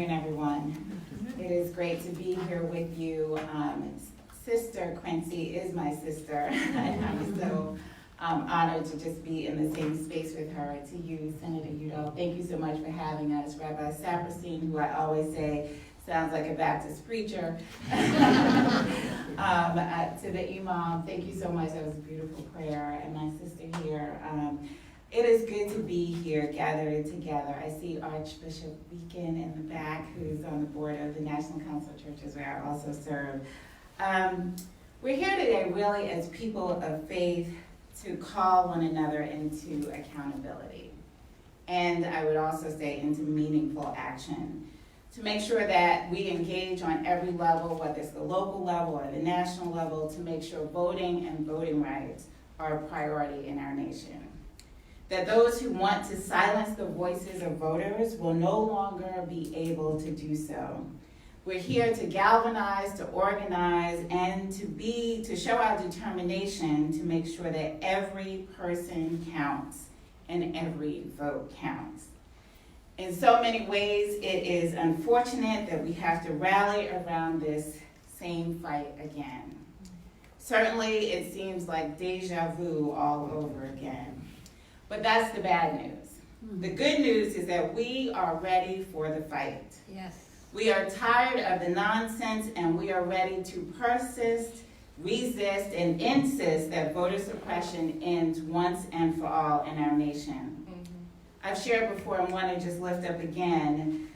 afternoon, everyone. It is great to be here with you. Sister Quincy is my sister, and I'm so honored to just be in the same space with her. To you, Senator Udall, thank you so much for having us. Rabbi Saperstein, who I always say sounds like a Baptist preacher. To the Imam, thank you so much. That was a beautiful prayer. And my sister here. It is good to be here, gathered together. I see Archbishop Beacon in the back, who's on the board of the National Council of Churches, where I also serve. We're here today really as people of faith to call one another into accountability. And I would also say into meaningful action, to make sure that we engage on every level, whether it's the local level or the national level, to make sure voting and voting rights are a priority in our nation. That those who want to silence the voices of voters will no longer be able to do so. We're here to galvanize, to organize, and to show our determination to make sure that every person counts and every vote counts. In so many ways, it is unfortunate that we have to rally around this same fight again. Certainly, it seems like deja vu all over again. But that's the bad news. The good news is that we are ready for the fight. Yes. We are tired of the nonsense, and we are ready to persist, resist, and insist that voter suppression ends once and for all in our nation. I've shared before and want to just lift up again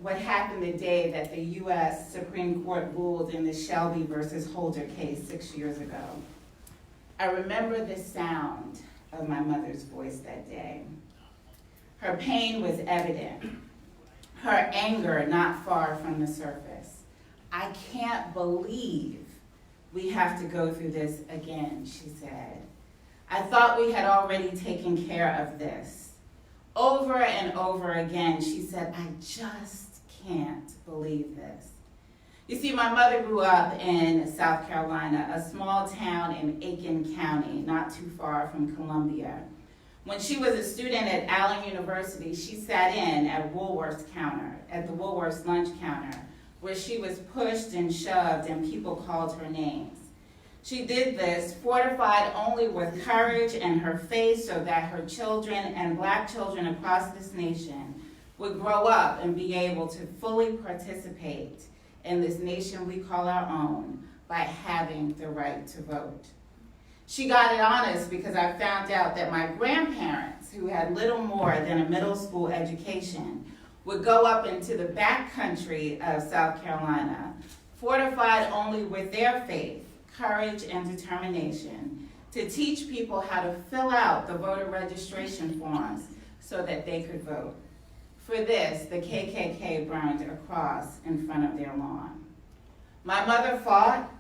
what happened the day that the U.S. Supreme Court ruled in the Shelby versus Holder case 6 years ago. I remember the sound of my mother's voice that day. Her pain was evident. Her anger not far from the surface. I can't believe we have to go through this again, she said. I thought we had already taken care of this. Over and over again, she said, I just can't believe this. You see, my mother grew up in South Carolina, a small town in Aiken County, not too far from Columbia. When she was a student at Allen University, she sat in at the Woolworth's lunch counter, where she was pushed and shoved and people called her names. She did this fortified only with courage and her faith so that her children and black children across this nation would grow up and be able to fully participate in this nation we call our own by having the right to vote. She got it honest because I found out that my grandparents, who had little more than a middle school education, would go up into the back country of South Carolina, fortified only with their faith, courage, and determination, to teach people how to fill out the voter registration forms so that they could vote. For this, the KKK burned a cross in front of their lawn. My mother fought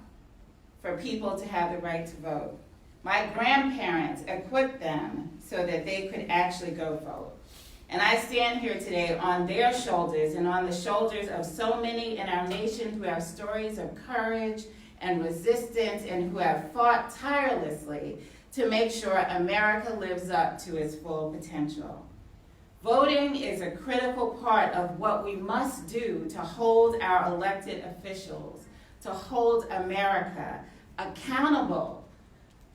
for people to have the right to vote. My grandparents equipped them so that they could actually go vote. And I stand here today on their shoulders and on the shoulders of so many in our nation who have stories of courage and resistance and who have fought tirelessly to make sure America lives up to its full potential. Voting is a critical part of what we must do to hold our elected officials, to hold America accountable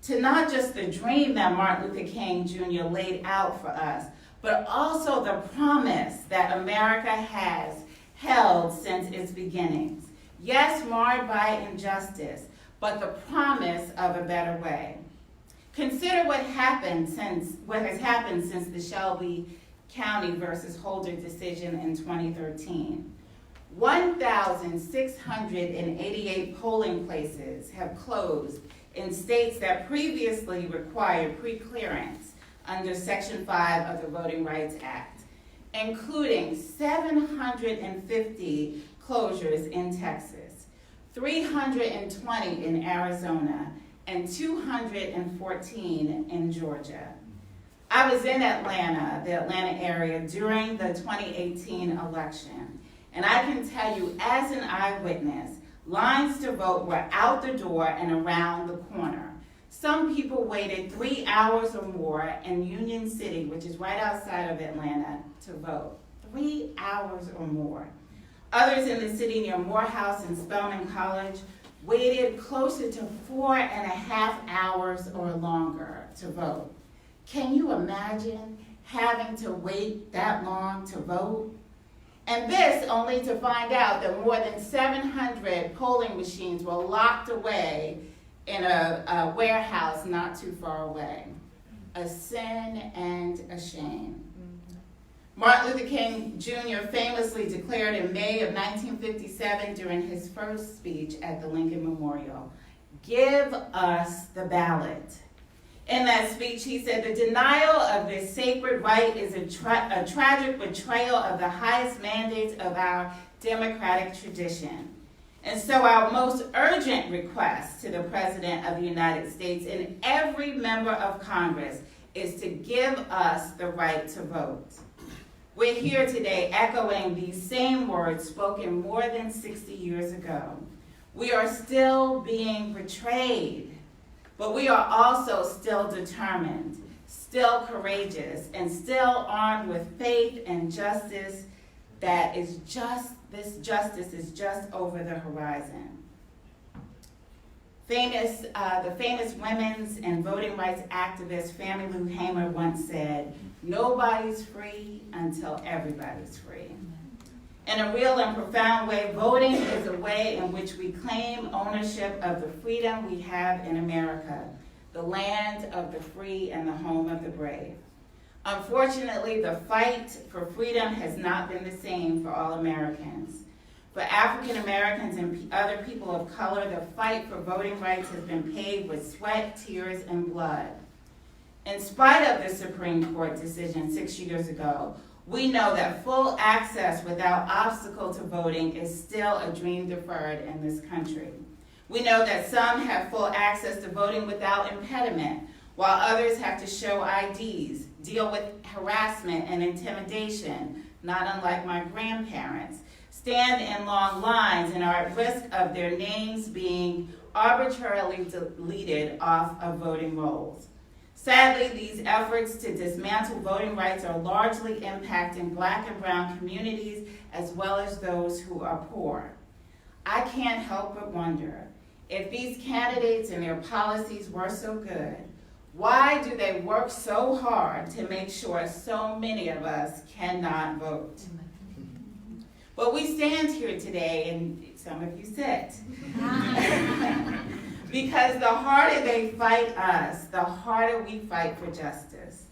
to not just the dream that Martin Luther King Jr. laid out for us, but also the promise that America has held since its beginnings. Yes, marred by injustice, but the promise of a better way. Consider what has happened since the Shelby County versus Holder decision in 2013. 1,688 polling places have closed in states that previously required pre-clearance under Section 5 of the Voting Rights Act, including 750 closures in Texas, 320 in Arizona, and 214 in Georgia. I was in Atlanta, the Atlanta area, during the 2018 election, and I can tell you, as an eyewitness, lines to vote were out the door and around the corner. Some people waited 3 hours or more in Union City, which is right outside of Atlanta, to vote. The 3 hours or more. Others in the city near Morehouse and Spelman College waited closer to 4.5 hours or longer to vote. Can you imagine having to wait that long to vote? And this only to find out that more than 700 polling machines were locked away in a warehouse not too far away. A sin and a shame. Martin Luther King Jr. famously declared in May of 1957 during his first speech at the Lincoln Memorial, "Give us the ballot." In that speech, he said, "The denial of this sacred right is a tragic betrayal of the highest mandates of our democratic tradition." And so our most urgent request to the President of the United States and every member of Congress is to give us the right to vote. We're here today echoing these same words spoken more than 60 years ago. We are still being betrayed, but we are also still determined, still courageous, and still armed with faith and justice that is this justice is just over the horizon. The famous women's and voting rights activist Fannie Lou Hamer once said, "Nobody's free until everybody's free." In a real and profound way, voting is a way in which we claim ownership of the freedom we have in America, the land of the free and the home of the brave. Unfortunately, the fight for freedom has not been the same for all Americans. For African Americans and other people of color, the fight for voting rights has been paved with sweat, tears, and blood. In spite of the Supreme Court decision 6 years ago, we know that full access without obstacle to voting is still a dream deferred in this country. We know that some have full access to voting without impediment, while others have to show IDs, deal with harassment and intimidation, not unlike my grandparents, stand in long lines, and are at risk of their names being arbitrarily deleted off of voting rolls. Sadly, these efforts to dismantle voting rights are largely impacting Black and brown communities as well as those who are poor. I can't help but wonder, if these candidates and their policies were so good, why do they work so hard to make sure so many of us cannot vote? But we stand here today, and some of you sit, because the harder they fight us, the harder we fight for justice.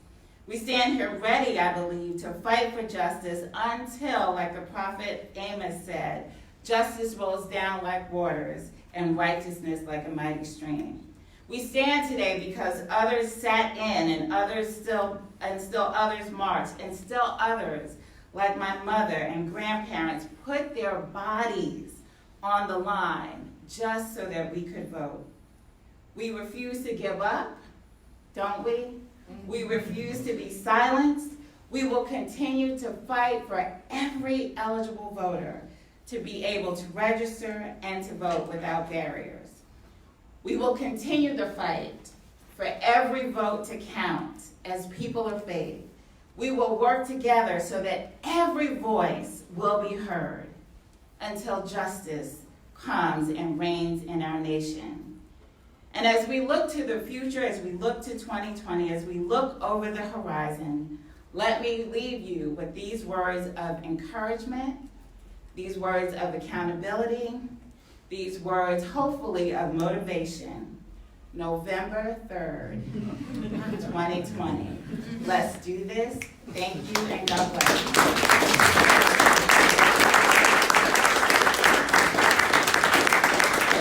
We stand here ready, I believe, to fight for justice until, like the prophet Amos said, justice rolls down like waters and righteousness like a mighty stream. We stand today because others sat in, and still others marched, and still others, like my mother and grandparents, put their bodies on the line just so that we could vote. We refuse to give up, don't we? We refuse to be silenced. We will continue to fight for every eligible voter to be able to register and to vote without barriers. We will continue the fight for every vote to count as people of faith. We will work together so that every voice will be heard until justice comes and reigns in our nation. And as we look to the future, as we look to 2020, as we look over the horizon, let me leave you with these words of encouragement, these words of accountability, these words, hopefully, of motivation. November 3rd, 2020. Let's do this. Thank you, and God bless.